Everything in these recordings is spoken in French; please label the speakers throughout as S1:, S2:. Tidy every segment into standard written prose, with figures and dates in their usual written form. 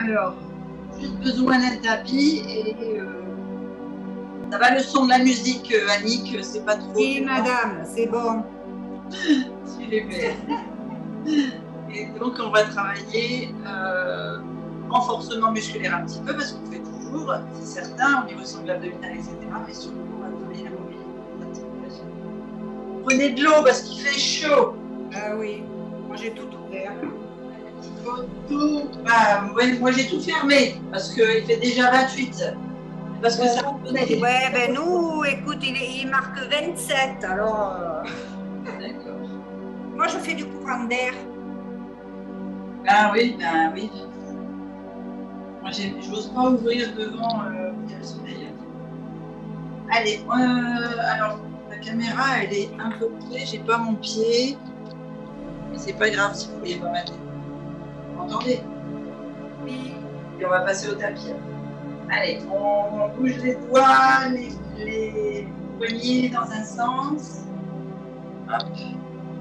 S1: Alors, juste besoin d'un tapis et ça va le son de la musique, Annick, c'est pas trop.
S2: Oui, madame, c'est bon.
S1: Super. Et donc, on va travailler renforcement musculaire un petit peu parce qu'on fait toujours, c'est certain, au niveau de l'abdominal, etc. Mais surtout, on va travailler la mobilité, l'articulation. Prenez de l'eau parce qu'il fait chaud.
S2: Ah oui, moi j'ai tout ouvert.
S1: Il faut tout. Bah, ouais, moi j'ai tout fermé parce qu'il fait déjà 28. Parce que ça.
S2: Ouais, ben nous, écoute, il marque 27, alors.
S1: D'accord.
S2: Moi je fais du courant d'air.
S1: Ah oui, ben oui. Moi j'ose pas ouvrir devant il y a le soleil. Allez, alors la caméra elle est un peu près, j'ai pas mon pied. Mais c'est pas grave si vous voulez pas ma tête. Vous m'entendez?
S2: Oui.
S1: Et on va passer au tapis. Allez, on bouge les doigts, les poignets dans un sens. Hop,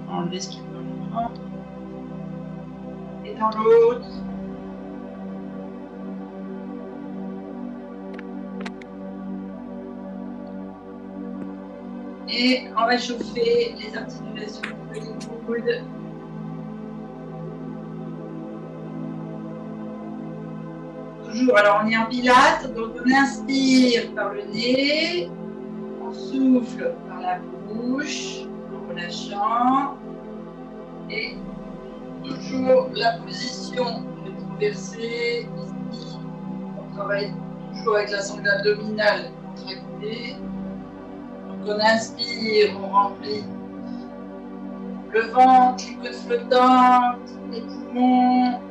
S1: enlever ce qui peut longtemps. Et dans l'autre. Et on va chauffer les articulations des coudes. Toujours, alors on est en pilates, donc on inspire par le nez, on souffle par la bouche, en relâchant, et toujours la position rétroversée, ici, on travaille toujours avec la sangle abdominale contractée. Donc on inspire, on remplit le ventre, les côtes flottantes, les poumons,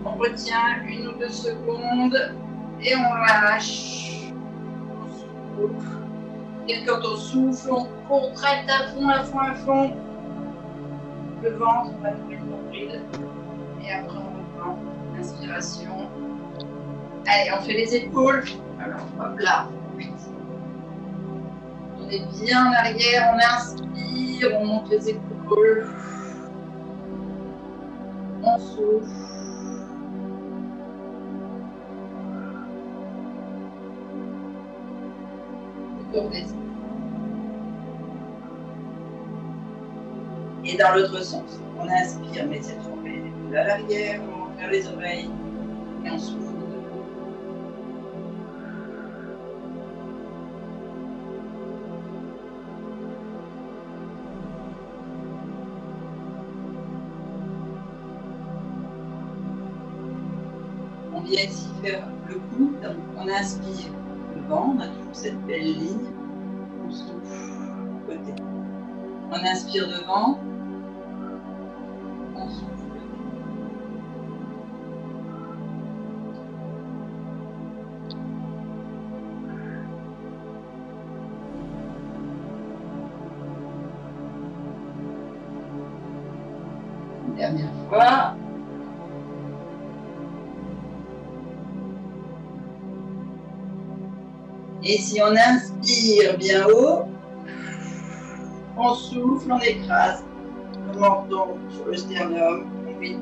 S1: on retient 1 ou 2 secondes et on lâche. On souffle. Et quand on souffle, on contracte à fond, à fond, à fond. Le ventre, on va trouver le nombril. Et après, on reprend l'inspiration. Allez, on fait les épaules. Alors, hop là. On est bien en arrière, on inspire, on monte les épaules. On souffle. Et dans l'autre sens, on inspire, mais cette fois on met les épaules à l'arrière, on monte vers les oreilles et on souffle. On vient ici faire le coude, donc on inspire devant, on a toujours cette belle ligne, on souffle côté. On inspire devant, on souffle. Une dernière fois. Et si on inspire bien haut, on souffle, on écrase le menton sur le sternum, on vide.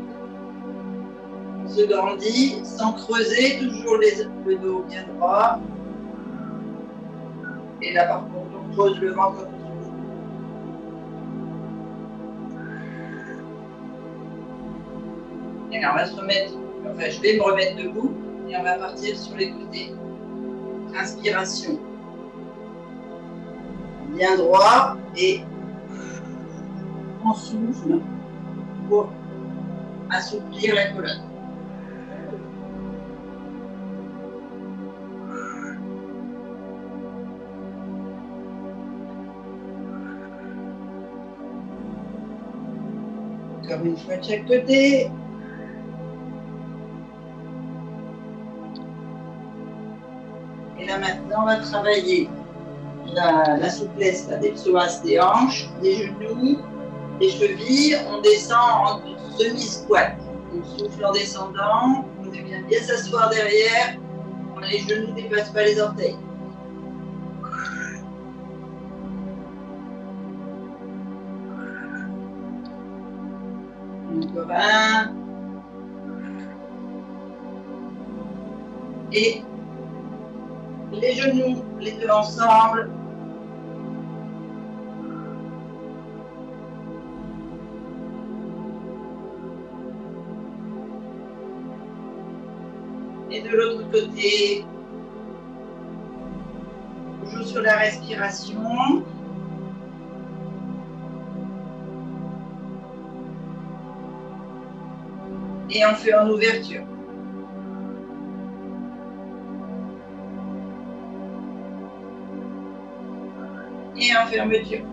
S1: On se grandit sans creuser, toujours le dos bien droit. Et là par contre, on creuse le ventre quand on souffle. Et là, on va se remettre, enfin je vais me remettre debout et on va partir sur les côtés. Inspiration. Bien droit et on souffle pour assouplir la colonne. Encore une fois de chaque côté. Et là maintenant, on va travailler la souplesse des psoas des hanches, des genoux, des chevilles. On descend en semi-squat. On souffle en descendant, on vient bien s'asseoir derrière. Les genoux ne dépassent pas les orteils. Encore un. Et les genoux, les deux ensemble. Et de l'autre côté, on joue sur la respiration. Et on fait en ouverture. Et en fermeture.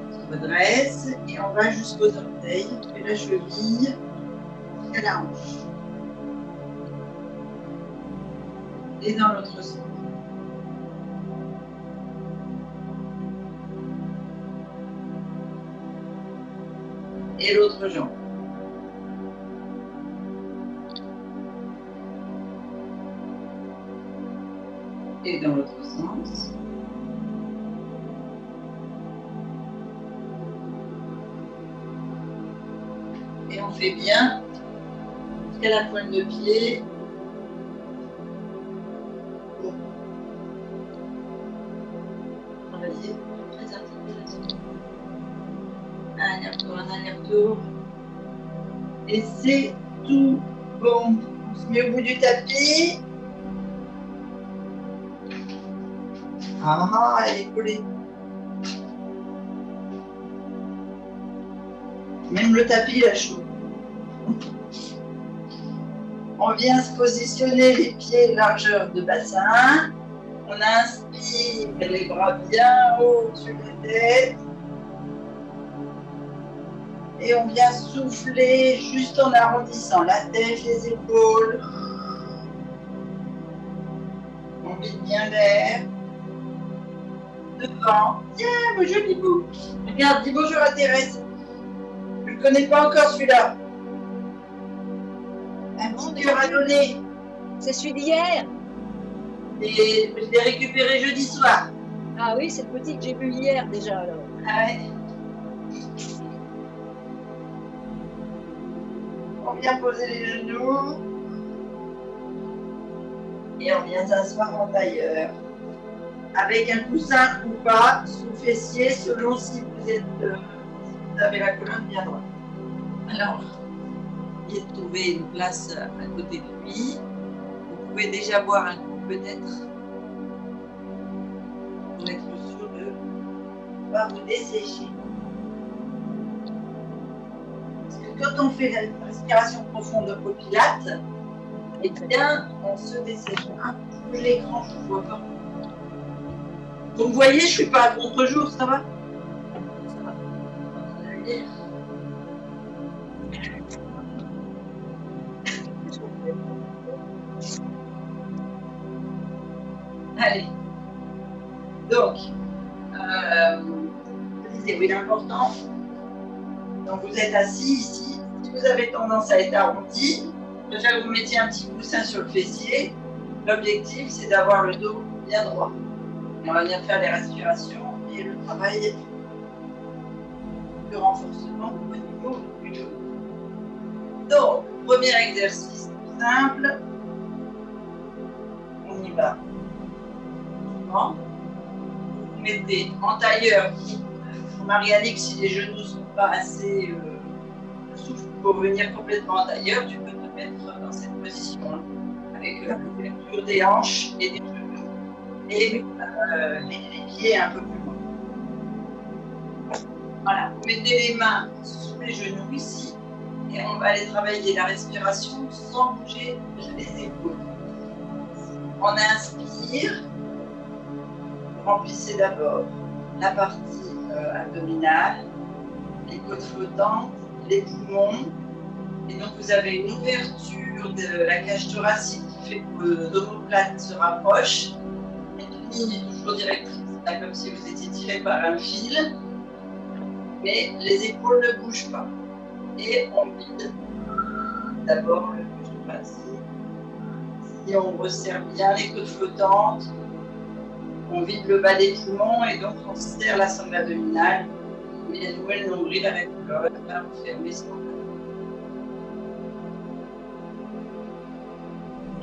S1: On se redresse et on va jusqu'aux orteils et la cheville jusqu'à la hanche. Et dans l'autre sens. Et l'autre jambe. Et dans l'autre sens. Et on fait bien jusqu'à la pointe de pied. Pour travailler très articulation. Un aller-retour. Et c'est tout bon. On se met au bout du tapis. Ah, elle est collée. Même le tapis, il a chaud. On vient se positionner les pieds largeur de bassin. On inspire les bras bien haut au-dessus de la tête. Et on vient souffler juste en arrondissant la tête, les épaules. On vide bien l'air. Devant. Tiens, bonjour Bibou. Regarde, dis bonjour à Thérèse. Je ne connais pas encore celui-là. Un petit cœur à donner.
S3: C'est celui d'hier.
S1: Et je l'ai récupéré jeudi soir.
S3: Ah oui, c'est le petit que j'ai vu hier déjà alors.
S1: Ah ouais. On vient poser les genoux. Et on vient s'asseoir en tailleur. Avec un coussin ou pas, sous le fessier, selon si vous avez la colonne bien droite. Alors, essayez de trouver une place à côté de lui. Vous pouvez déjà boire un coup peut-être, pour être sûr de ne pas vous dessécher. Parce que quand on fait la respiration profonde au pilates, eh bien, on se dessèche. Je bouge l'écran, je ne vois pas. Vous me voyez, je ne suis pas à contre-jour, ça va? Ça va. Allez. Donc, je disais, oui, l'important. Donc, vous êtes assis ici. Si vous avez tendance à être arrondi, je préfère que vous mettiez un petit coussin sur le fessier. L'objectif, c'est d'avoir le dos bien droit. On va venir faire les respirations et le travail de renforcement au niveau du dos. Donc, premier exercice simple. On y va. Doucement. Vous mettez en tailleur. Marie-Alix, si les genoux ne sont pas assez souples pour venir complètement en tailleur, tu peux te mettre dans cette position avec l'ouverture des hanches et des genoux. Et les pieds un peu plus loin. Voilà, vous mettez les mains sous les genoux ici et on va aller travailler la respiration sans bouger les épaules. On inspire, remplissez d'abord la partie abdominale, les côtes flottantes, les poumons. Et donc vous avez une ouverture de la cage thoracique qui fait que l'omoplate se rapproche. Une ligne toujours directrice, là, comme si vous étiez tiré par un fil, mais les épaules ne bougent pas. Et on vide d'abord le cage thoracique. Si on resserre bien les côtes flottantes, on vide le bas des poumons et donc on serre la sangle abdominale On met à nouveau le nombril avec l'autre, là, on ferme son cœur.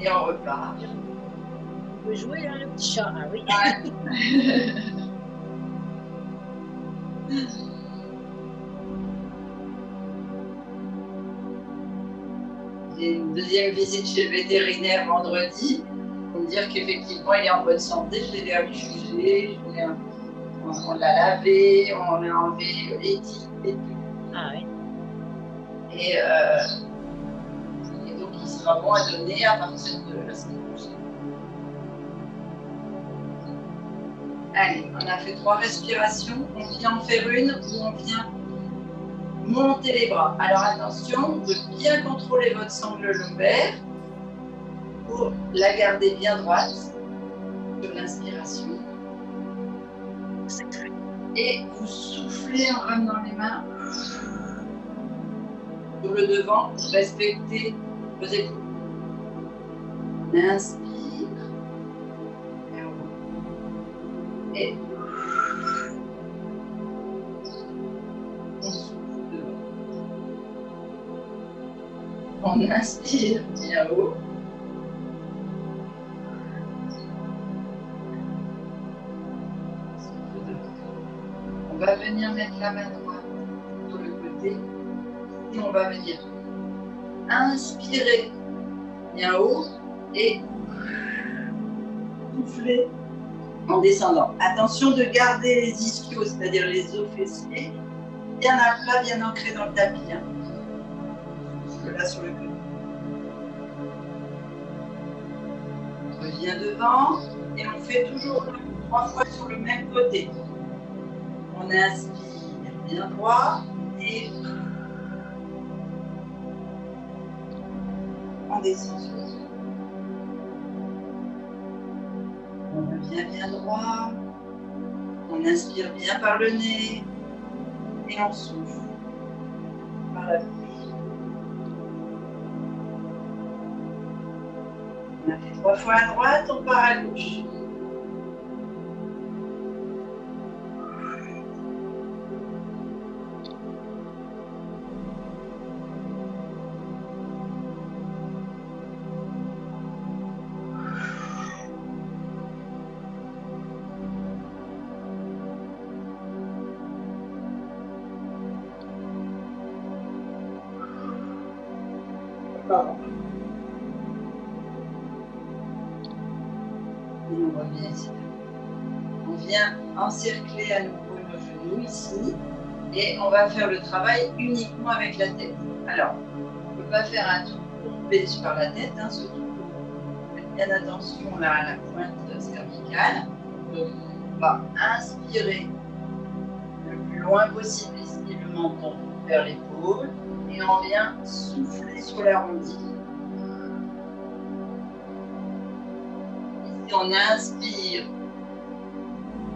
S1: Et on repart.
S3: On peut jouer là, le petit chat. Ah oui.
S1: Ouais. J'ai une deuxième visite chez le vétérinaire vendredi pour me dire qu'effectivement il est en bonne santé. Je l'ai jugé, on l'a lavé, on a enlevé les tiges et tout.
S3: Ah oui.
S1: Et donc il sera bon à donner à partir de la semaine prochaine. Allez, on a fait 3 respirations. On vient en faire une où on vient monter les bras. Alors attention de bien contrôler votre sangle lombaire pour la garder bien droite sur l'inspiration. Et vous soufflez en ramenant les mains sur le devant pour respecter vos épaules. On inspire. Et on souffle devant. On inspire bien haut. Souffle devant. On va venir mettre la main droite sur le côté et on va venir inspirer bien haut et souffler en descendant. Attention de garder les ischios, c'est-à-dire les os fessiers, bien à plat, bien ancrés dans le tapis. Hein. Là sur le côté. On revient devant et on fait toujours 3 fois sur le même côté. On inspire bien droit et on descend sur le côté. On revient bien droit, on inspire bien par le nez et on souffle par la bouche. On a fait 3 fois à droite, on part à gauche. Et on revient ici. On vient encercler à nouveau nos genoux ici et on va faire le travail uniquement avec la tête. Alors, on ne peut pas faire un tour courbé sur la tête, hein, surtout faites bien attention là, à la pointe cervicale. Donc, on va inspirer le plus loin possible ici le menton vers l'épaule et on vient souffler sur l'arrondi. Ici, on inspire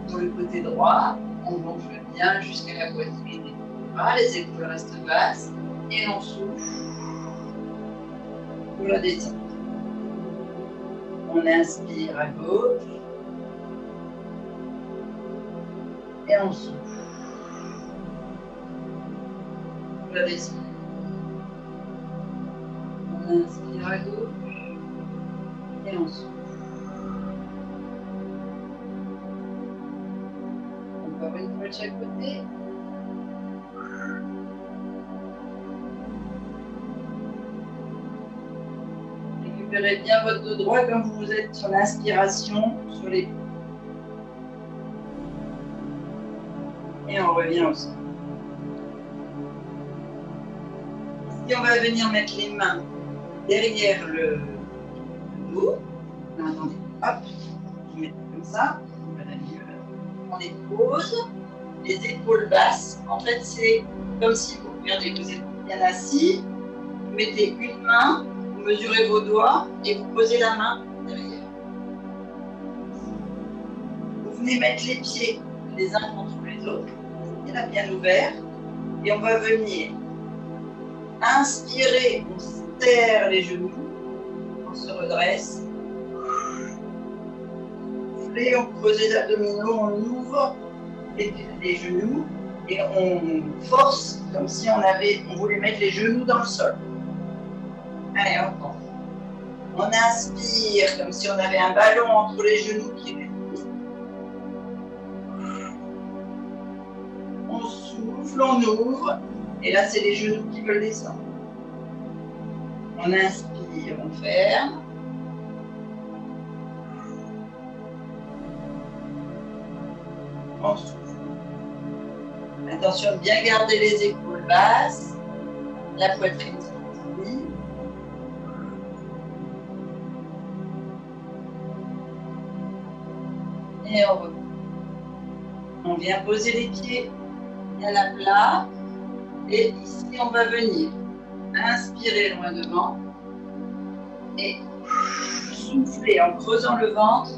S1: sur le côté droit, on gonfle bien jusqu'à la poitrine des bras, les épaules restent basses et on souffle pour la descente. On inspire à gauche et on souffle pour la descente. On inspire à gauche et on souffle. Encore une fois de chaque côté. Récupérez bien votre dos droit quand vous êtes sur l'inspiration, sur les pieds. Et on revient au sol. Ici, on va venir mettre les mains derrière le dos. Non, attendez, hop, je mets comme ça. On les pose, les épaules basses. En fait, c'est comme si vous regardez, vous êtes bien assis, vous mettez une main, vous mesurez vos doigts et vous posez la main derrière. Vous venez mettre les pieds les uns contre les autres, il y en a bien ouvert, et on va venir inspirer, on serre les genoux, on se redresse. On creuse les abdominaux, on ouvre les genoux Et on force comme si on voulait mettre les genoux dans le sol. Allez, on prend. On inspire comme si on avait un ballon entre les genoux qui est. On souffle, on ouvre. Et là, c'est les genoux qui veulent descendre. On inspire, on ferme. On souffle. Attention de bien garder les épaules basses. La poitrine sortie. Et on repose. On vient poser les pieds à la plat. Et ici, on va venir inspirer loin devant. Et souffler en creusant le ventre.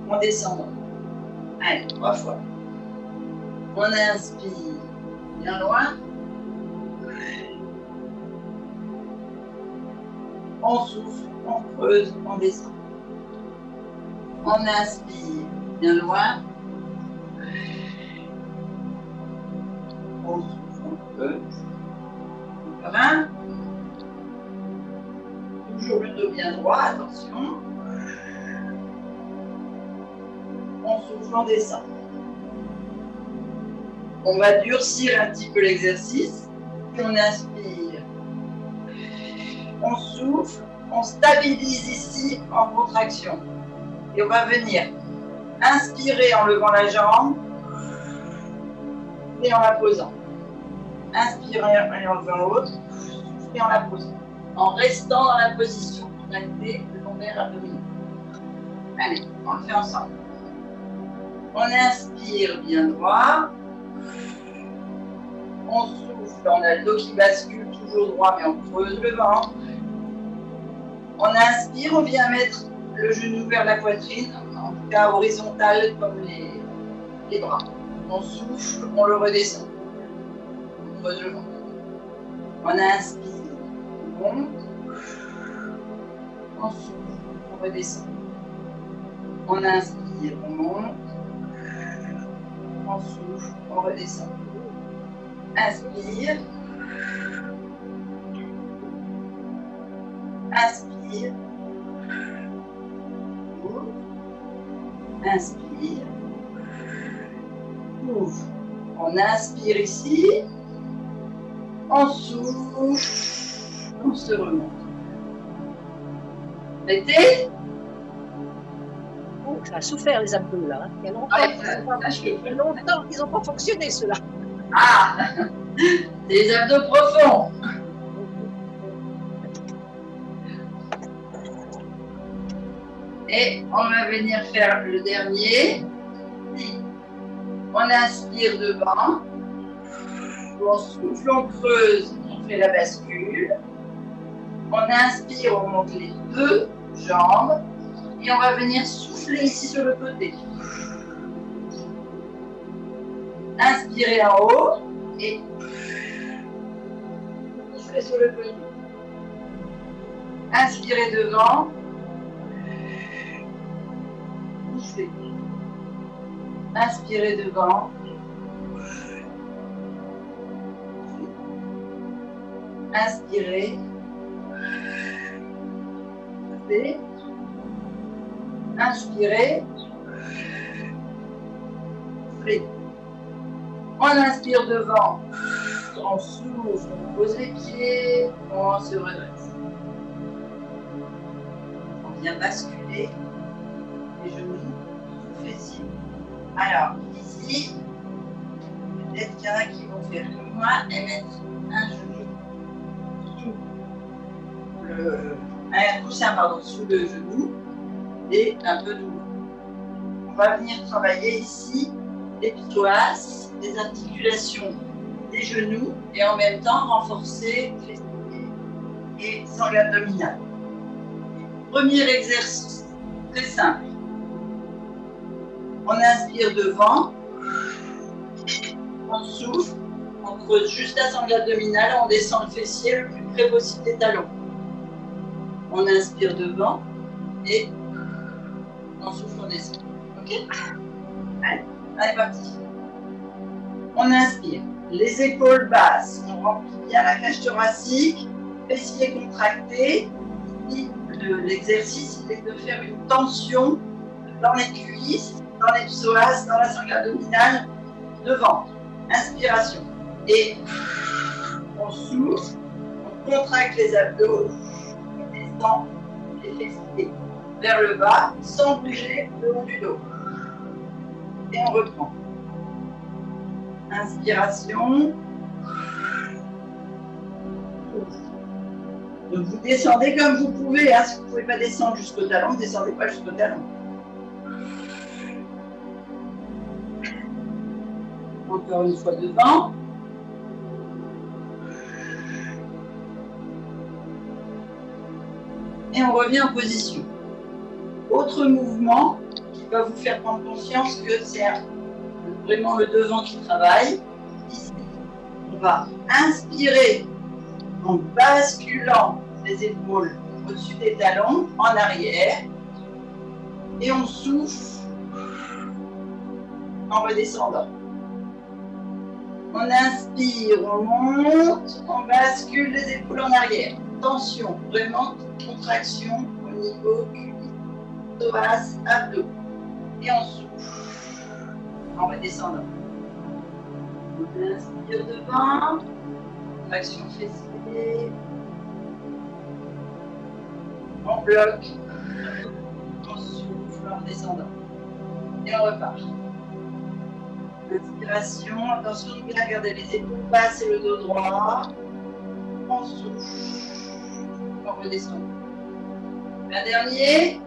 S1: On descend. Allez, 3 fois. On inspire bien loin. On souffle, on creuse, on descend. On inspire bien loin. On souffle, on creuse. Encore un. Toujours le dos bien droit, attention. On souffle, on descend. On va durcir un petit peu l'exercice. On inspire. On souffle. On stabilise ici en contraction. Et on va venir inspirer en levant la jambe et en la posant. Inspirer et en levant l'autre et en la posant. En restant dans la position contractée de l'ovaire abdominal. Allez, on le fait ensemble. On inspire bien droit. On souffle, on a le dos qui bascule toujours droit, mais on creuse le ventre. On inspire, on vient mettre le genou vers la poitrine, en tout cas horizontal comme les bras. On souffle, on le redescend. On creuse le ventre. On inspire, on monte. On souffle, on redescend. On inspire, on monte. On souffle, on redescend. Inspire. Inspire. Ouvre. Inspire. Ouvre. On inspire ici. On souffle. On se remonte. Mettez.
S3: Oh, ça a souffert les abdos là. Hein. Il y a longtemps qu'ils n'ont pas fonctionné ceux-là.
S1: Ah, des abdos profonds. Et on va venir faire le dernier. On inspire devant. On souffle, on creuse, on fait la bascule. On inspire, on monte les 2 jambes. Et on va venir souffler ici sur le côté. Inspirez en haut et soufflez sur le côté. Inspirez devant. Soufflez. Inspirez devant. Inspirez. Soufflez. Inspirez. Soufflez. On inspire devant, on souffle, on pose les pieds, on se redresse. On vient basculer les genoux sous fessiers. Alors, ici, peut-être qu'il y en a qui vont faire comme moi et mettre un genou un coussin sous le genou et un peu de haut. On va venir travailler ici les psoas, les articulations des genoux et en même temps renforcer fessiers et sangle abdominal. Premier exercice, très simple. On inspire devant, on souffle, on creuse juste la sangle abdominale, on descend le fessier le plus près possible des talons. On inspire devant et on souffle, on descend. Ok? Allez, parti. On inspire. Les épaules basses, on remplit bien la cage thoracique, fessiers contractés. L'exercice est de faire une tension dans les cuisses, dans les psoas, dans la sangle abdominale, devant. Inspiration. Et on souffle, on contracte les abdos, on descend les fessiers vers le bas sans bouger le haut du dos. Et on reprend. Inspiration. Donc vous descendez comme vous pouvez. Hein. Si vous ne pouvez pas descendre jusqu'au talon, ne descendez pas jusqu'au talon. Encore une fois devant. Et on revient en position. Autre mouvement qui va vous faire prendre conscience que c'est vraiment le devant qui travaille. Ici, on va inspirer en basculant les épaules au-dessus des talons, en arrière. Et on souffle en redescendant. On inspire, on monte, on bascule les épaules en arrière. Tension, vraiment contraction au niveau cuisse, thorax, abdos. Et on souffle en redescendant. On inspire devant, contraction fessier. On bloque, on souffle en descendant. Et on repart. Inspiration, attention de bien garder les épaules basses et le dos droit. On souffle, on redescend. Un dernier.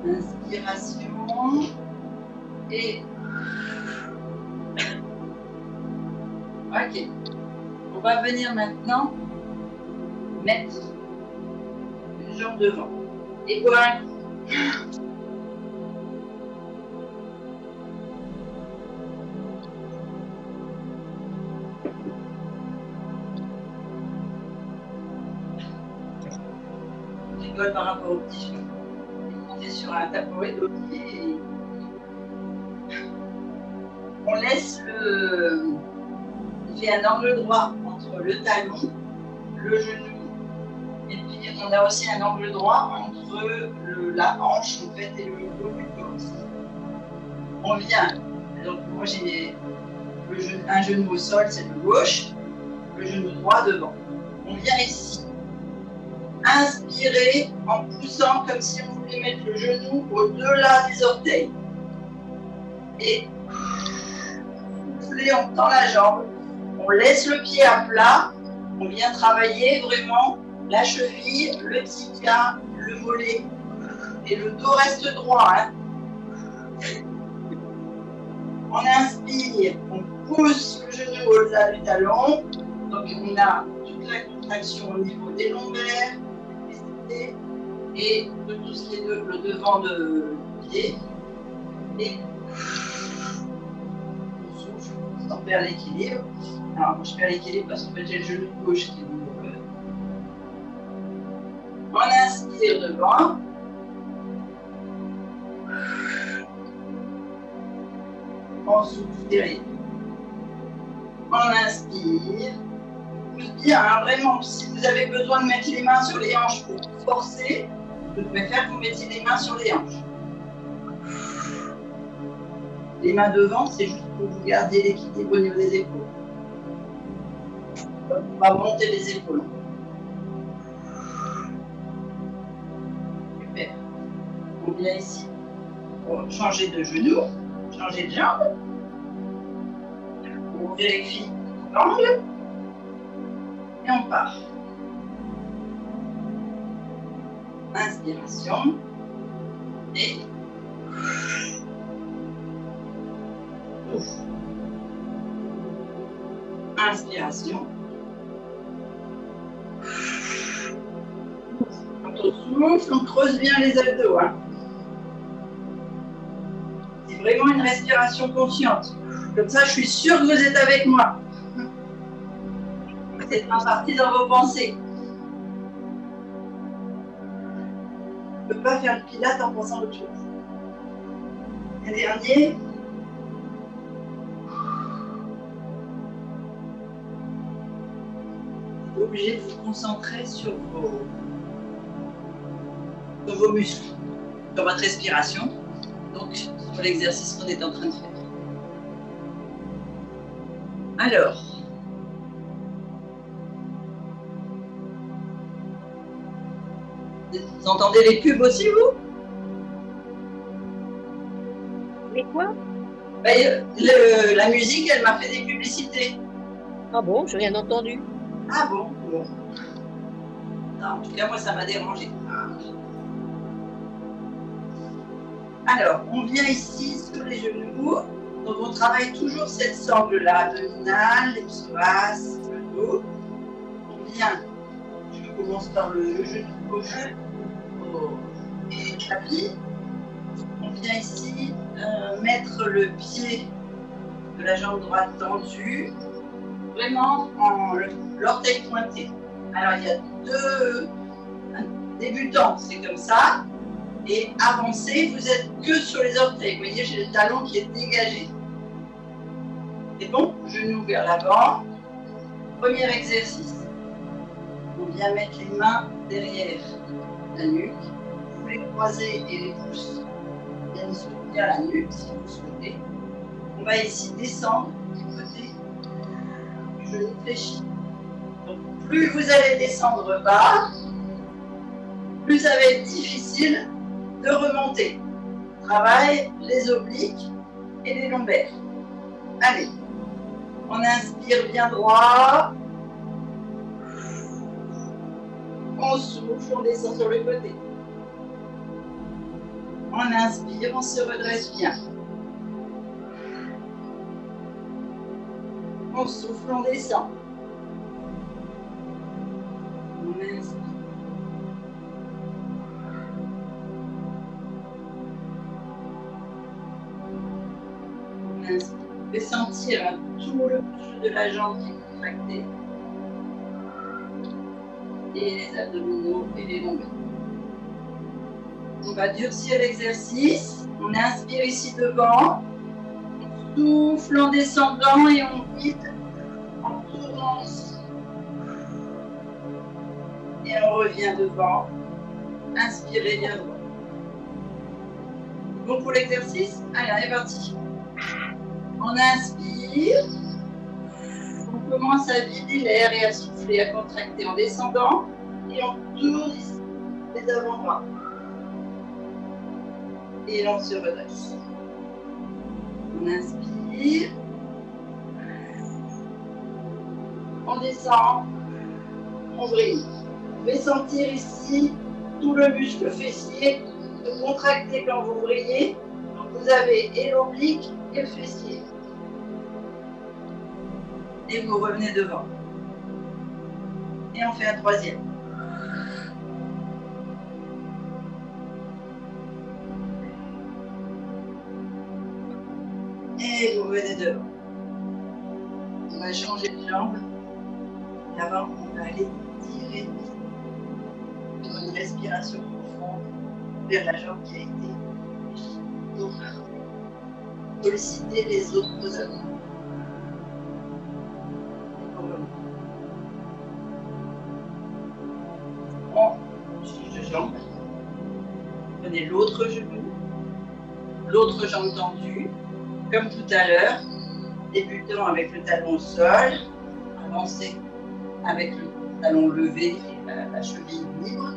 S1: Inspiration. Et. Ok. On va venir maintenant mettre une jambe devant. Et pour un coup. Par rapport au petit genou. On est sur un tabouret de pied. On laisse le. Il fait un angle droit entre le talon, le genou, et puis on a aussi un angle droit entre la hanche en fait, et le dos du torse. On vient. Donc moi j'ai un genou au sol, c'est le gauche, le genou droit devant. On vient ici. Inspirez en poussant comme si on voulait mettre le genou au-delà des orteils. Et soufflez, on tend la jambe. On laisse le pied à plat. On vient travailler vraiment la cheville, le tibia, le mollet. Et le dos reste droit. Hein. On inspire, on pousse le genou au-delà du talon. Donc on a toute la contraction au niveau des lombaires. Et de tout ce qui est le devant de pied. Et on souffle sans perdre l'équilibre. Alors moi je perds l'équilibre parce que j'ai le genou gauche qui est douloureux. On inspire devant. On souffle derrière. On inspire. Bien, hein, vraiment, si vous avez besoin de mettre les mains sur les hanches pour forcer, je préfère que vous mettiez les mains sur les hanches. Les mains devant, c'est juste pour vous garder l'équilibre au niveau des épaules. On va monter les épaules. Super. On vient ici pour changer de genou, changer de jambe. On vérifie l'angle. Et on part. Inspiration. Et souffle. Inspiration. Quand on souffle, on creuse bien les abdos. Hein. C'est vraiment une respiration consciente. Comme ça, je suis sûre que vous êtes avec moi. Vous êtes pas parti dans vos pensées. On ne peut pas faire le pilate en pensant à autre chose. Un dernier. obligé de vous concentrer sur vos muscles, sur votre respiration, donc sur l'exercice qu'on est en train de faire. Alors, vous entendez les pubs aussi, vous?
S3: Mais quoi?
S1: Ben, la musique, elle m'a fait des publicités.
S3: Ah bon, je n'ai rien entendu.
S1: Ah bon? Bon. Non, en tout cas, moi, ça m'a dérangé. Alors, on vient ici sur les genoux. Donc, on travaille toujours cette sangle-là, abdominale, les psoas, le dos. On vient, je commence par le genou gauche et le tapis. On vient ici mettre le pied de la jambe droite tendu, vraiment en l'orteil pointé. Alors, il y a deux débutants, c'est comme ça. Et avancé, vous êtes que sur les orteils. Vous voyez, j'ai le talon qui est dégagé. C'est bon, genou vers l'avant. Premier exercice. On vient mettre les mains derrière la nuque. Vous les croisez et les pouces viennent soutenir la nuque si vous souhaitez. On va ici descendre du côté du genou fléchi. Donc, plus vous allez descendre bas, plus ça va être difficile de remonter. Travaille les obliques et les lombaires. Allez, on inspire bien droit. On souffle, on descend sur le côté. On inspire, on se redresse bien. On souffle, on descend. On inspire. Vous pouvez sentir tout le muscle de la jambe qui est contracté. Et les abdominaux et les lombaires. On va durcir l'exercice. On inspire ici devant. On souffle en descendant et on vide en tournant ici. Et on revient devant. Inspirez bien droit. Bon pour l'exercice? Allez, on est parti. On inspire. On commence à vider l'air et à souffler, à contracter en descendant. Et on tourne ici les avant-bras. Et l'on se redresse. On inspire. On descend. On brille. Vous pouvez sentir ici tout le muscle fessier se contracter quand vous brillez. Donc vous avez et l'oblique et le fessier. Et vous revenez devant. Et on fait un troisième. Et vous revenez devant. On va changer de jambe. Et avant, on va aller tirer sur une respiration profonde vers la jambe qui a été donc solliciter les autres abdos. On change de jambe. Prenez l'autre genou, l'autre jambe tendue, comme tout à l'heure, débutant avec le talon au sol, avancez avec le talon levé et la cheville libre,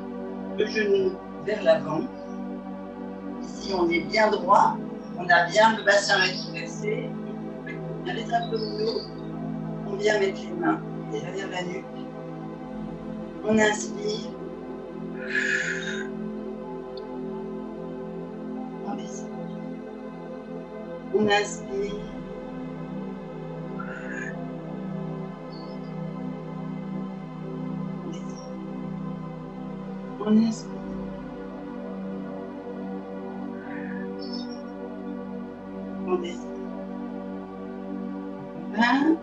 S1: le genou vers l'avant. Ici, on est bien droit, on a bien le bassin rétroversé, on a les abdominaux, on vient mettre les mains derrière la nuque, on inspire, on descend, on inspire, on descend, on inspire. On descend. 20.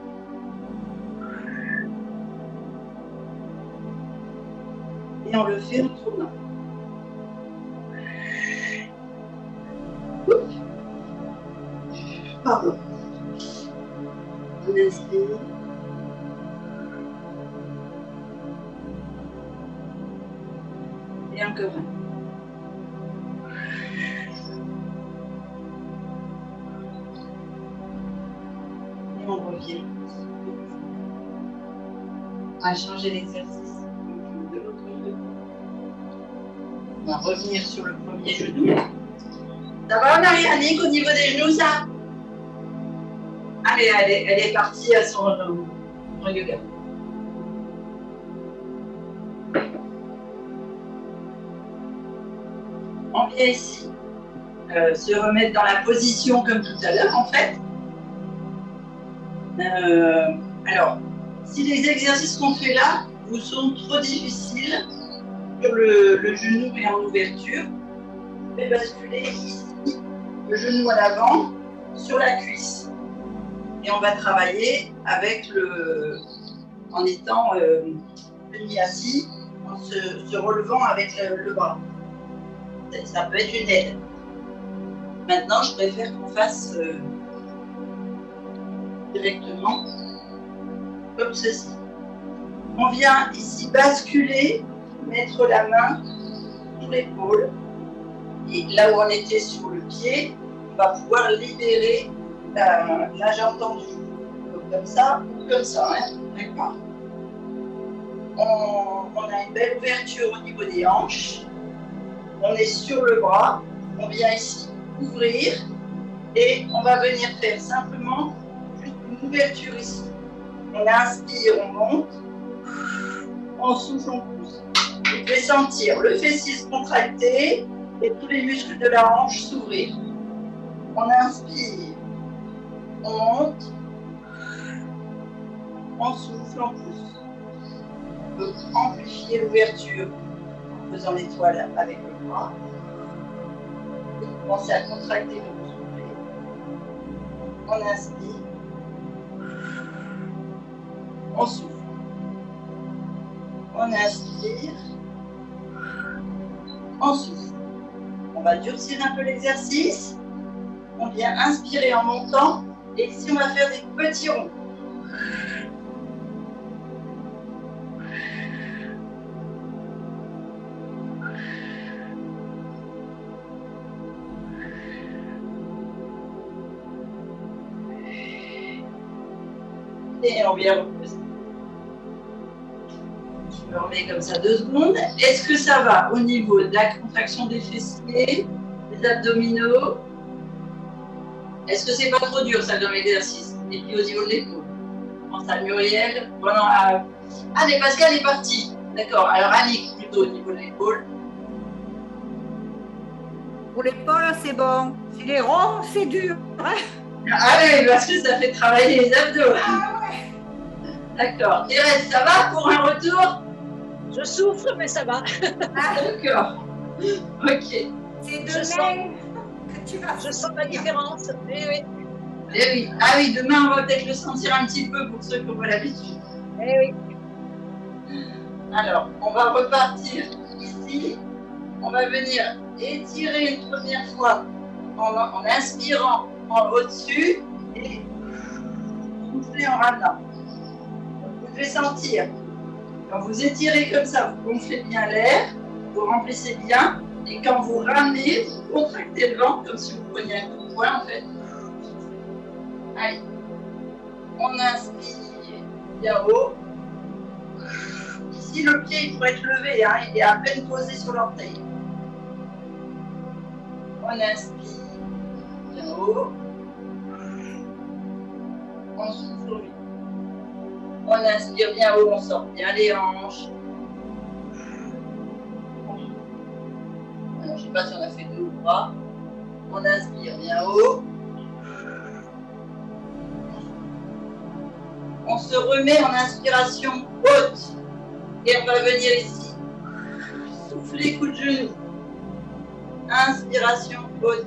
S1: Et on le fait en tournant. Pardon. On inspire. encore un. Et on revient. On va changer l'exercice de l'autre genou. On va revenir sur le premier genou. Ça va, Marie-Annick, au niveau des genoux, ça? Allez, elle est partie à son yoga. On vient ici se remettre dans la position comme tout à l'heure, en fait. Alors, si les exercices qu'on fait là vous sont trop difficiles, sur le genou et en ouverture, vous pouvez basculer ici, le genou à l'avant, sur la cuisse. Et on va travailler avec en étant demi-assis, en se relevant avec le bras. Ça peut être une aide. Maintenant, je préfère qu'on fasse directement comme ceci. On vient ici basculer, mettre la main sur l'épaule. Et là où on était sur le pied, on va pouvoir libérer la jambe tendue. Comme ça ou comme ça. Hein. D'accord. On a une belle ouverture au niveau des hanches. On est sur le bras. On vient ici ouvrir. Et on va venir faire simplement une ouverture ici. On inspire, on monte. On souffle, on pousse. Vous pouvez sentir le fessier se contracter et tous les muscles de la hanche s'ouvrir. On inspire, on monte, on souffle, on pousse. On peut amplifier l'ouverture en faisant l'étoile avec le bras. Vous commencez à contracter quand vous soufflez. On inspire, on souffle. On inspire, on souffle. On va durcir un peu l'exercice. On vient inspirer en montant. Et ici, on va faire des petits ronds. Et on vient reposer. Je me remets comme ça 2 secondes. Est-ce que ça va au niveau de la contraction des fessiers, des abdominaux? Est-ce que c'est pas trop dur ça comme exercice? Et puis au niveau de l'épaule. Pense à Muriel. Bon, non, ah, mais Pascal est parti. D'accord. Alors Annick, plutôt au niveau de l'épaule.
S2: Pour l'épaule, c'est bon. Si les ronds, c'est dur. Hein?
S1: Ah oui, parce que ça fait travailler les abdos.
S2: Ah ouais.
S1: D'accord. Thérèse, ça va pour un retour?
S3: Je souffre, mais ça va.
S1: Ah, d'accord. Ok.
S2: C'est demain que tu vas.
S3: Je sens la différence. Eh oui.
S1: Eh oui. Ah oui, demain, on va peut-être le sentir un petit peu pour ceux qui n'ont pas l'habitude.
S3: Eh oui.
S1: Alors, on va repartir ici. On va venir étirer une première fois en inspirant en au-dessus et souffler en ramenant. Vous devez sentir. Quand vous étirez comme ça, vous gonflez bien l'air, vous remplissez bien, et quand vous ramenez, vous contractez le ventre comme si vous preniez un coup de poing en fait. Allez, on inspire bien haut. Ici, le pied il pourrait être levé, hein, il est à peine posé sur l'orteil. On inspire bien haut. On souffle au vide. On inspire bien haut, on sort bien les hanches. Alors, je ne sais pas si on a fait 2 ou 3. On inspire bien haut. On se remet en inspiration haute. Et on va venir ici. Souffler, coup de genou. Inspiration haute.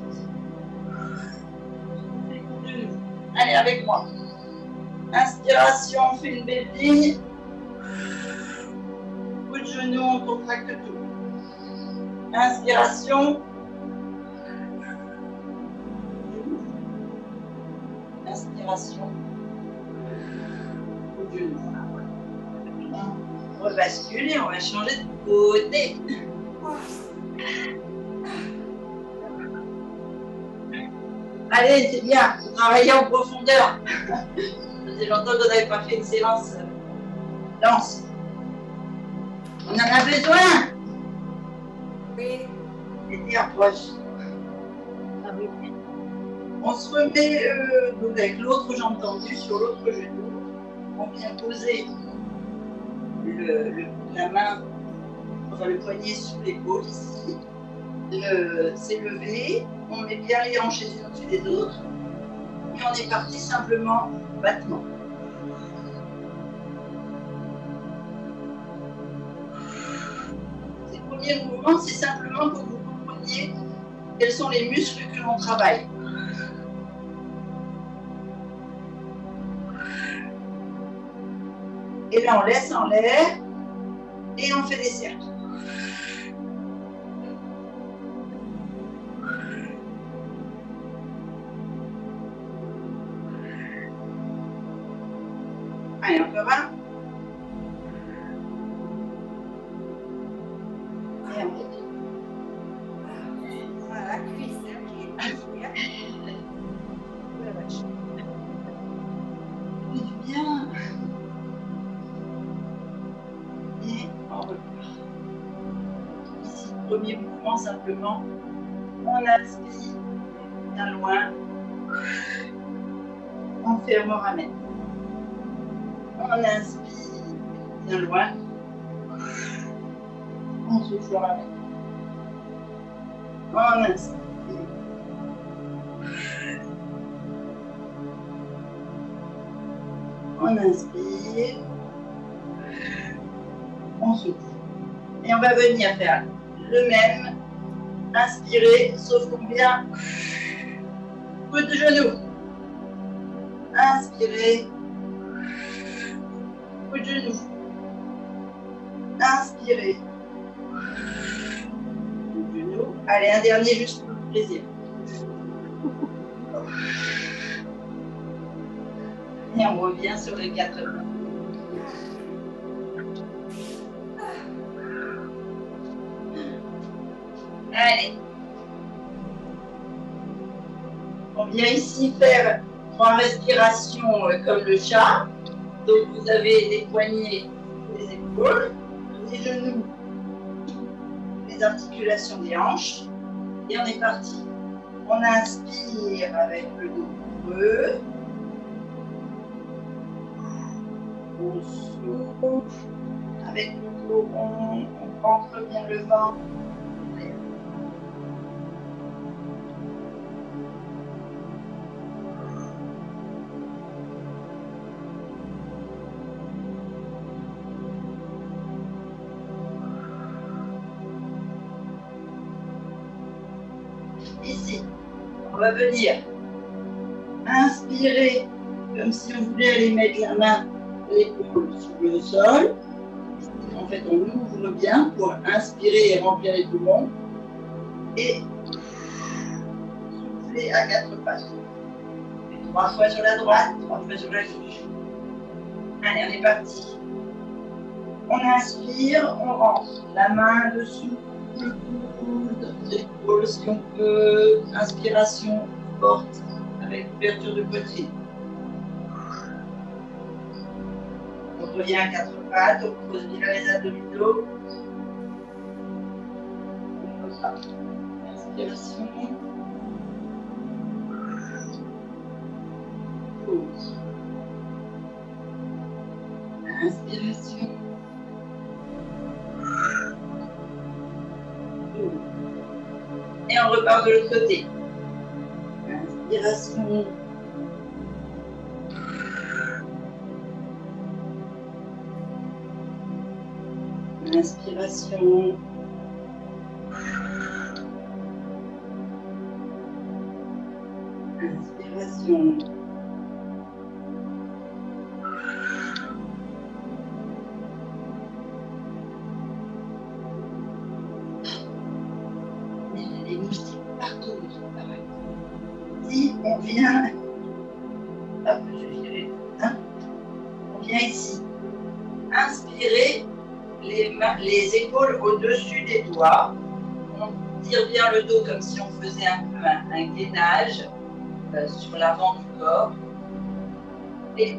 S1: Souffler, coup de genou. Allez, avec moi. Inspiration, on fait une belle ligne. Coup de genou, on contracte tout. Inspiration. Inspiration. Coup de genou. On rebascule et on va changer de côté. Allez, c'est bien, vous travaillez en profondeur. Ça faisait longtemps qu'on n'avait pas fait une séance danse. On en a besoin.
S2: Oui.
S1: C'était approche.
S3: Ah oui.
S1: On se remet donc avec l'autre jambe tendue sur l'autre genou. On vient poser la main, enfin le poignet sous l'épaule ici. C'est levé. On met bien les hanches les unes au-dessus des autres. Et on est parti simplement battement. Ces premiers mouvements, c'est simplement pour que vous compreniez quels sont les muscles que l'on travaille. Et là, on laisse en l'air et on fait des cercles. Allez, encore un. Et on retourne.
S2: Voilà, cuisse, hein, qui est bien.
S3: La vache.
S1: Ça fait du bien. Et on repart. Ici, premier mouvement simplement. On inspire bien loin. On ferme, on ramène. On inspire bien loin. On souffle, on ramène. On inspire. On inspire. On souffle. Et on va venir faire le même. Inspirez, sauf qu'on vient. Coup de genou. Inspirez. Coup de genou. Inspirez. Coup de genou. Allez, un dernier juste pour le plaisir. Et on revient sur les 4 mains. Allez. On vient ici faire 3 respirations comme le chat. Donc vous avez les poignets, les épaules, les genoux, les articulations des hanches. Et on est parti. On inspire avec le dos creux. On souffle avec le dos rond. On rentre bien le ventre. Ici, on va venir inspirer comme si on voulait aller mettre la main, l'épaule sur le sol. Ici, en fait, on ouvre bien pour inspirer et remplir les poumons. Et souffler à 4 pattes. 3 fois sur la droite, 3 fois sur la gauche. Allez, on est parti. On inspire, on rentre la main dessous. Le coude, l'épaule si on peut, inspiration forte avec ouverture de poitrine. On revient à 4 pattes, on pose bien les abdominaux. Inspiration. Pause. Inspiration. Et on repart de l'autre côté. Inspiration. Inspiration. Inspiration. Les moustiques partout. Si on vient, hop, je vais virer, hein, on vient ici, inspirer les épaules au-dessus des doigts, on tire bien le dos comme si on faisait un peu un gainage, sur l'avant du corps. Et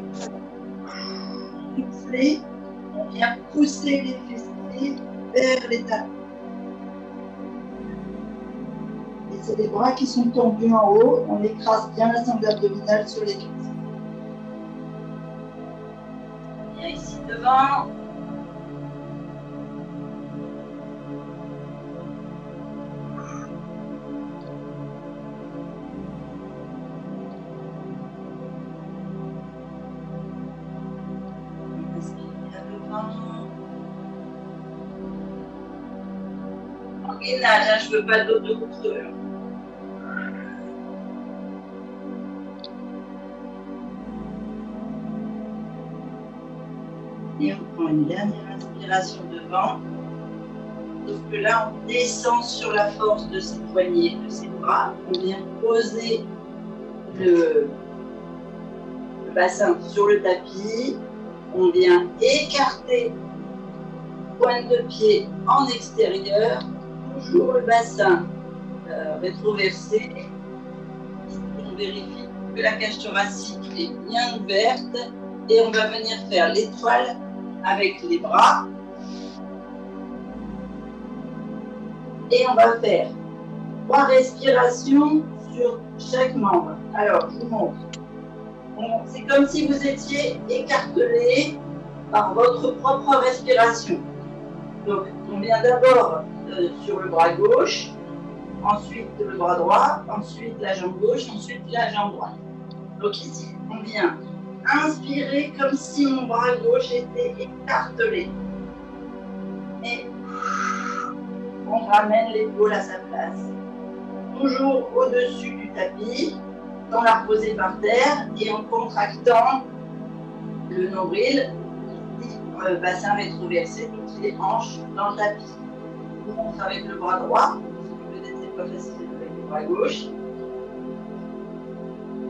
S1: souffler, on vient pousser les fessiers vers les talons. Et c'est les bras qui sont tendus en haut, on écrase bien la sangle abdominale sur les cuisses. On vient ici devant. En gainage, hein, je ne veux pas d'autres creux. Et on prend une dernière inspiration devant. Sauf que là, on descend sur la force de ses poignets, de ses bras. On vient poser le bassin sur le tapis. On vient écarter pointe de pied en extérieur. Toujours le bassin rétroversé. On vérifie que la cage thoracique est bien ouverte. Et on va venir faire l'étoile avec les bras. Et on va faire 3 respirations sur chaque membre. Alors, je vous montre. C'est comme si vous étiez écartelé par votre propre respiration. Donc, on vient d'abord sur le bras gauche, ensuite le bras droit, ensuite la jambe gauche, ensuite la jambe droite. Donc ici, on vient inspirer comme si mon bras gauche était écartelé. Et on ramène l'épaule à sa place. Toujours au-dessus du tapis, sans la reposer par terre et en contractant le nombril, le bassin rétroversé, toutes les hanches dans le tapis. Je vous montre avec le bras droit, peut-être c'est pas facile avec le bras gauche.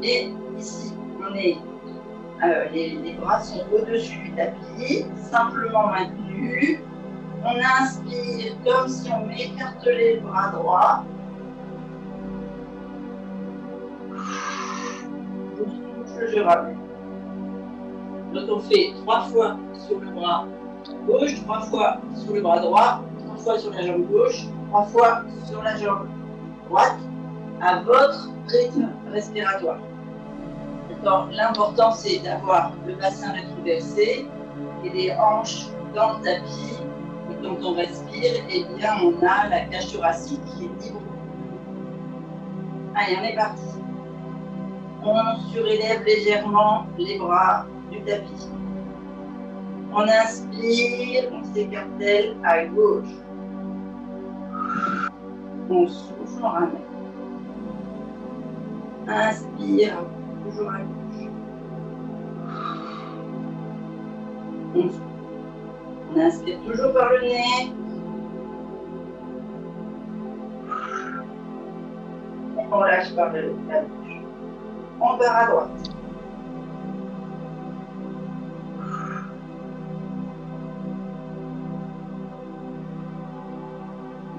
S1: Et ici, on est, les bras sont au-dessus du tapis, simplement maintenus. On inspire comme si on écartelait le bras droit. Je ramène. Donc on fait 3 fois sur le bras gauche, 3 fois sur le bras droit, 3 fois sur la jambe gauche, 3 fois sur la jambe droite, à votre rythme respiratoire. L'important c'est d'avoir le bassin rétroversé et les hanches dans le tapis. Et quand on respire, eh bien on a la cage thoracique qui est libre. Allez, on est parti. On surélève légèrement les bras du tapis. On inspire, on s'écartèle à gauche. On souffle, on ramène. Inspire, toujours à gauche. On souffle. On inspire toujours par le nez. On lâche par la bouche. On part à droite.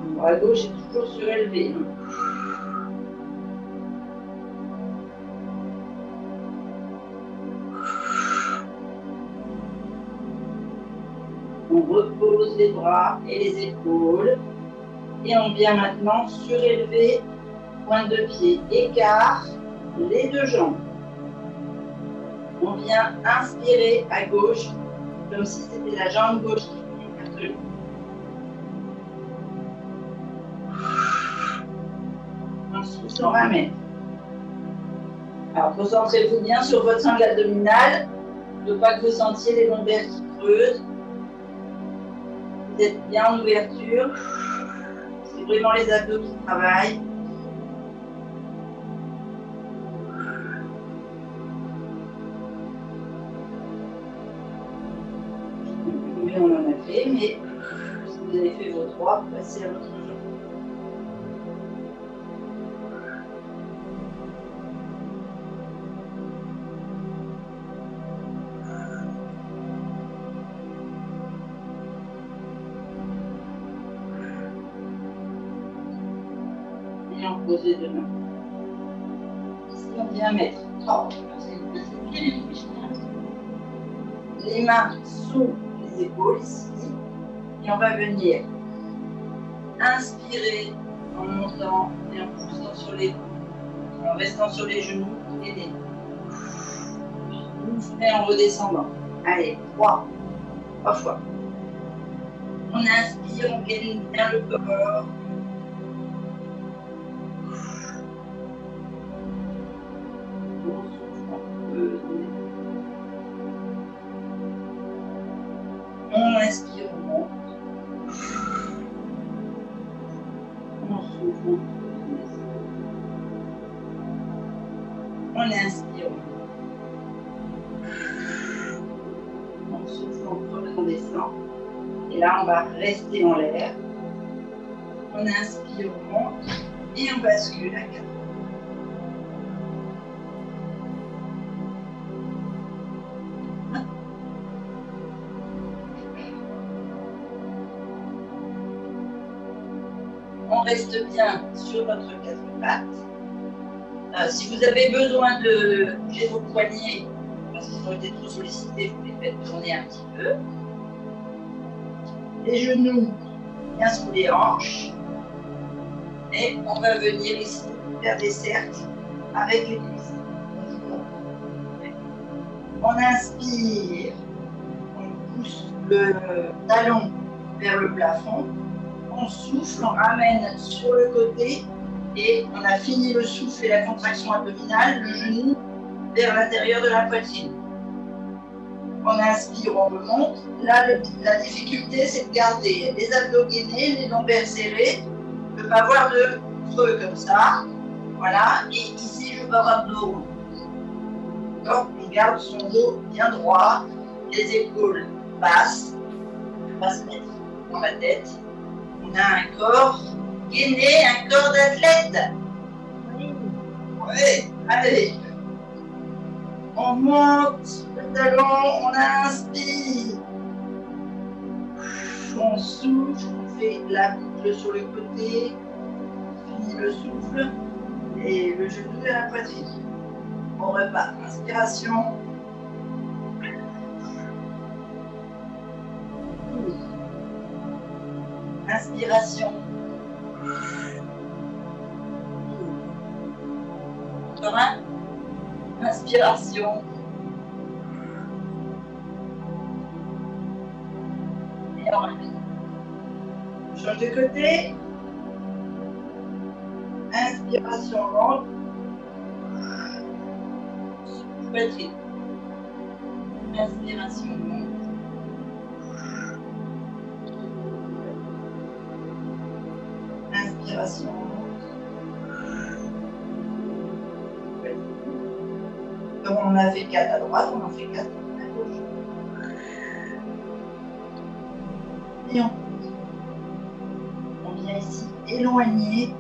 S1: Le bras gauche est toujours surélevé. On repose les bras et les épaules. Et on vient maintenant surélever pointe de pied, écart, les 2 jambes. On vient inspirer à gauche, comme si c'était la jambe gauche qui était écartelée. On souffle, on ramène. Alors, concentrez-vous bien sur votre sangle abdominale, ne pas que vous sentiez les lombaires qui creusent. Vous êtes bien en ouverture. C'est vraiment les abdos qui travaillent. On en a fait, mais si vous avez fait vos 3, passez à votre jambe. Et on pose les 2 mains. Ici. on vient mettre les mains sous les épaules ici. Et on va venir inspirer en montant et en poussant sur les coudes, en restant sur les genoux et les mains. Et en redescendant. Allez, 3 fois. On inspire, on gaine bien le corps. On inspire, on monte. On souffle. On inspire. On souffle, on creuse, on descend. Et là, on va rester en l'air. On inspire, on monte. Et on bascule à 4. On reste bien sur notre 4 pattes. Si vous avez besoin de bouger vos poignets, parce qu'ils ont été trop sollicités, vous les faites tourner un petit peu. Les genoux bien sous les hanches. Et on va venir ici faire des cercles avec les cuisses. On inspire, on pousse le talon vers le plafond. On souffle, on ramène sur le côté et on a fini le souffle et la contraction abdominale, le genou vers l'intérieur de la poitrine. On inspire, on remonte. Là, la difficulté, c'est de garder les abdos gainés, les lombaires serrés, de ne pas avoir de creux comme ça. Voilà, et ici, je vais avoir dos rond. Donc, on garde son dos bien droit, les épaules basses, on va se mettre dans la tête. On a un corps gainé, un corps d'athlète. Oui, allez. On monte le talon, on inspire. On souffle, on fait la boucle sur le côté. On finit le souffle et le genou vers la poitrine. On repart. Inspiration. Inspiration. Encore un. Inspiration. Et on ramène. On change de côté. Inspiration longue. Poitrine. Inspiration longue. Inspiration. Donc on a fait 4 à droite, on en fait 4 à gauche. Et on vient ici éloigner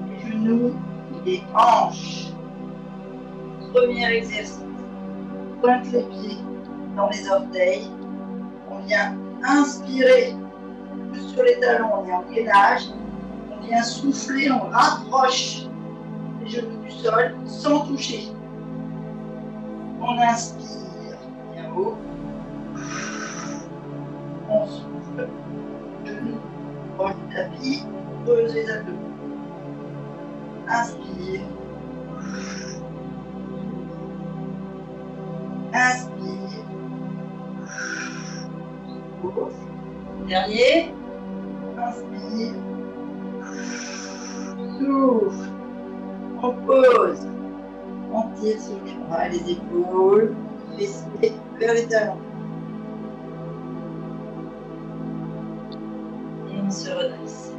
S1: les genoux, les hanches. Premier exercice. Pointe les pieds dans les orteils. On vient inspirer sur les talons, on est en gainage. On vient souffler, on rapproche les genoux du sol sans toucher. On inspire bien haut. On souffle. Genoux proche du tapis. Creuse les abdos. Inspire. Inspire. Pause. Dernier. Inspire. Souffle. On pose. On tire sur les bras, les épaules, fessiers vers les talons. Et on se redresse.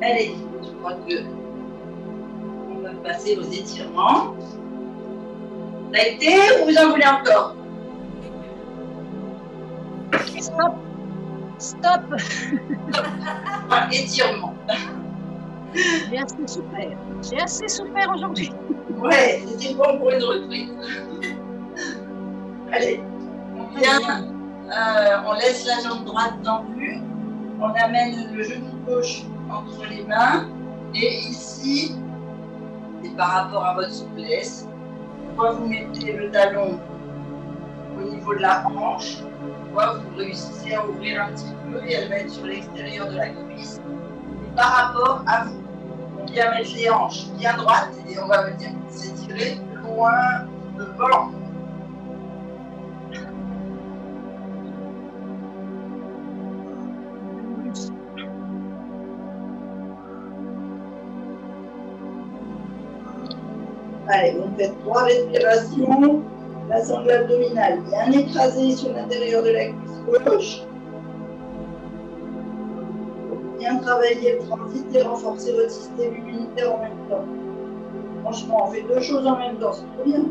S1: Allez, je crois que on va passer aux étirements. Ça a été ou vous en voulez encore?
S3: Stop. Stop.
S1: Enfin, étirement.
S3: J'ai assez souffert aujourd'hui.
S1: Ouais, c'était bon pour une reprise. Allez, on vient, on laisse la jambe droite tendue, on amène le genou gauche entre les mains et ici, c'est par rapport à votre souplesse. Soit vous mettez le talon au niveau de la hanche, soit vous réussissez à ouvrir un petit peu et elle va être sur l'extérieur de la cuisse. Et par rapport à vous, on vient mettre les hanches bien droites et on va venir s'étirer loin devant. Allez, vous faites 3 respirations. La sangle abdominale bien écrasée sur l'intérieur de la cuisse gauche. Bien travailler le transit et renforcer votre système immunitaire en même temps. Franchement, on fait 2 choses en même temps, c'est trop bien.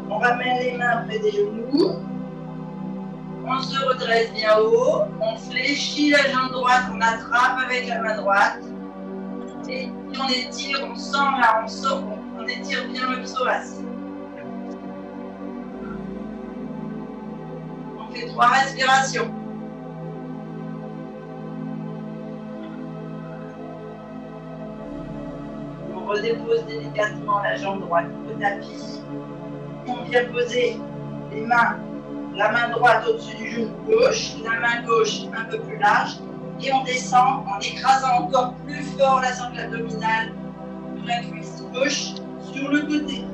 S1: On ramène les mains près des genoux. On se redresse bien haut. On fléchit la jambe droite, on attrape avec la main droite. Et puis on étire, on sent là, on sort, on étire bien le psoas. On fait 3 respirations. On redépose délicatement la jambe droite au tapis. On vient poser les mains, la main droite au-dessus du genou gauche, la main gauche un peu plus large. Et on descend en écrasant encore plus fort la sangle abdominale de la cuisse gauche sur le côté.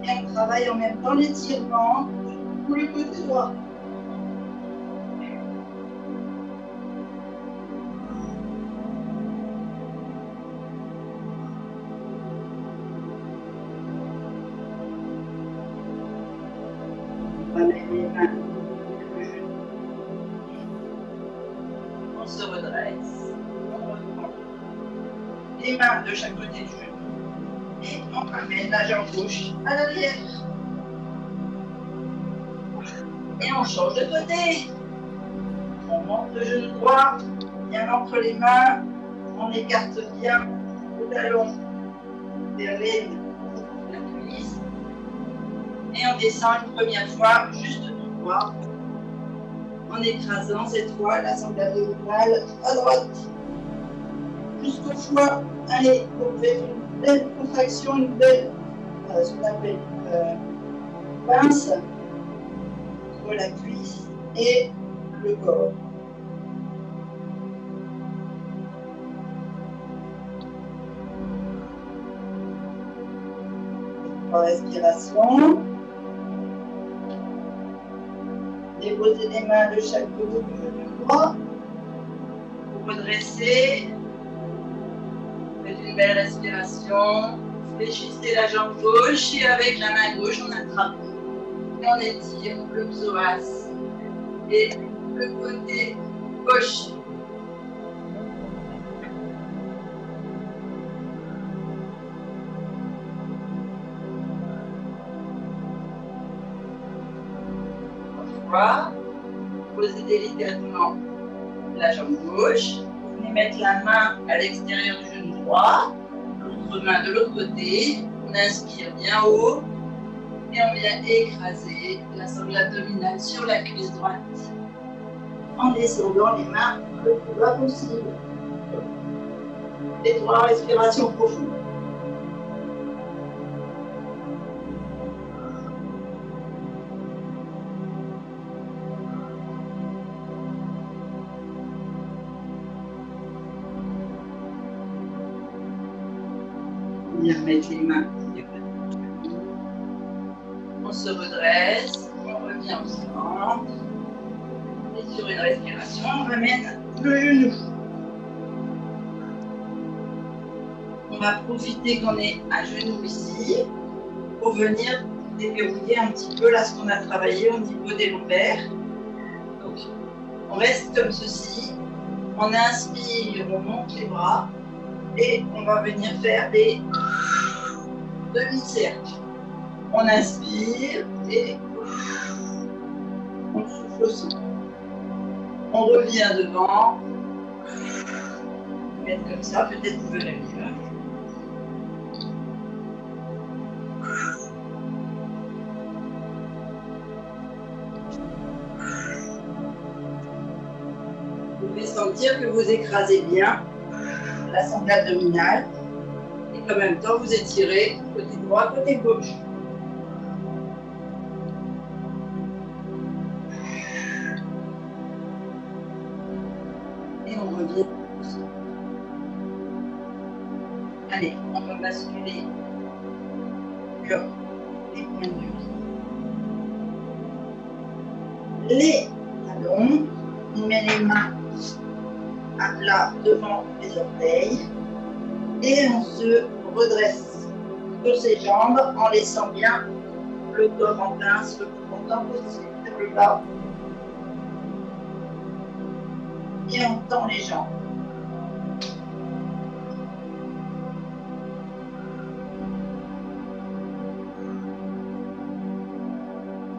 S1: Et on travaille en même temps l'étirement sur le côté droit. On ramène les mains. On se redresse, on reprend les mains de chaque côté du genou et on ramène la jambe gauche à l'arrière. Et on change de côté. On monte le genou droit, bien entre les mains, on écarte bien le talon vers la cuisse et on descend une première fois juste tout droit. En écrasant cette fois la sangle abdominale à droite jusqu'au foie. Allez, vous faites une belle contraction, une belle, ce qu'on appelle pince entre la cuisse et le corps. Respiration. Déposez les mains de chaque côté du genou droit. Vous redressez. Faites une belle respiration. Fléchissez la jambe gauche et avec la main gauche, on attrape. Et on étire le psoas et le côté gauche. Posez délicatement la jambe gauche. Vous venez mettre la main à l'extérieur du genou droit, l'autre main de l'autre côté. On inspire bien haut et on vient écraser la sangle abdominale sur la cuisse droite en descendant les mains le plus bas possible. Et 3 respirations profondes. Bien mettre les mains. On se redresse, on revient au centre. Et sur une respiration, on ramène le genou. On va profiter qu'on est à genoux ici pour venir déverrouiller un petit peu là ce qu'on a travaillé au niveau des lombaires. Donc, on reste comme ceci. On inspire, on monte les bras. Et on va venir faire des demi-cercles. On inspire et on souffle aussi. On revient devant. Mettre comme ça, peut-être vous verrez mieux. Vous pouvez sentir que vous écrasez bien la sangle abdominale. en même temps, vous étirez côté droit, côté gauche. Et on revient. Allez, on va basculer sur les points de pied. Les talons, on met les mains à plat devant les orteils et on se redresse sur ses jambes en laissant bien le corps en pince le plus longtemps possible vers le bas. Et on tend les jambes.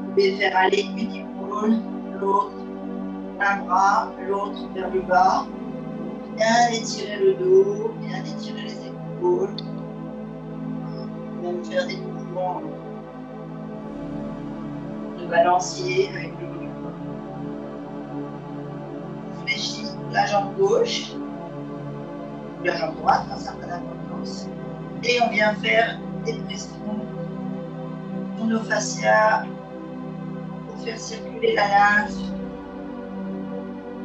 S1: Vous pouvez faire aller une épaule, l'autre, un bras, l'autre vers le bas. Bien étirer le dos, bien étirer les épaules. Même faire des mouvements de balancier avec le haut du corps. On fléchit la jambe gauche, ou la jambe droite, ça n'a pas d'importance. Et on vient faire des pressions sur nos fascias pour faire circuler la lymphe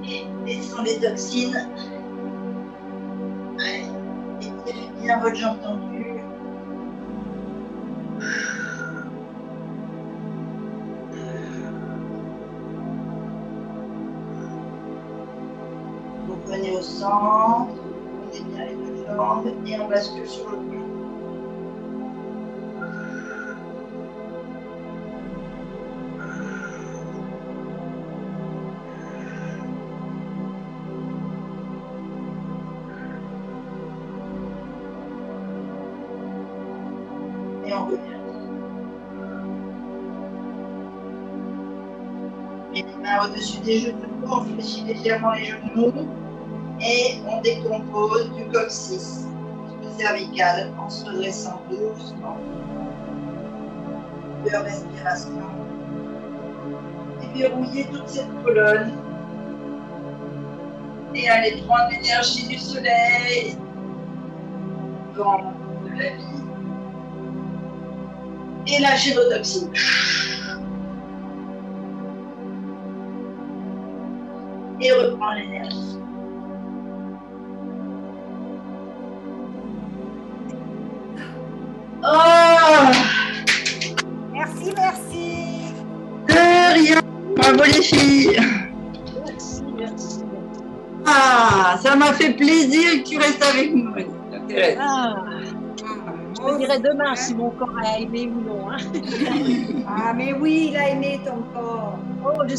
S1: et descendre les toxines. Étirez bien votre jambe tendue. Vous venez au centre, vous prenez bien les deux jambes et on bascule sur le genou. Et on revient. Et les mains au-dessus des genoux, on fléchit légèrement les genoux et on décompose du coccyx jusqu'au cervical en se redressant doucement. De respiration. Déverrouillez toute cette colonne. Et allez prendre l'énergie du soleil, vent de la vie. Et lâchez nos toxines. Et reprendre l'énergie. Oh!
S2: Merci, merci.
S1: De rien. Bravo les filles.
S3: Merci, merci.
S1: Ah, ça m'a fait plaisir que tu restes avec nous, Thérèse.
S3: Ah, je te dirai demain si mon corps a aimé ou non. Hein.
S2: Ah, mais oui, il a aimé ton corps.
S3: Oh, je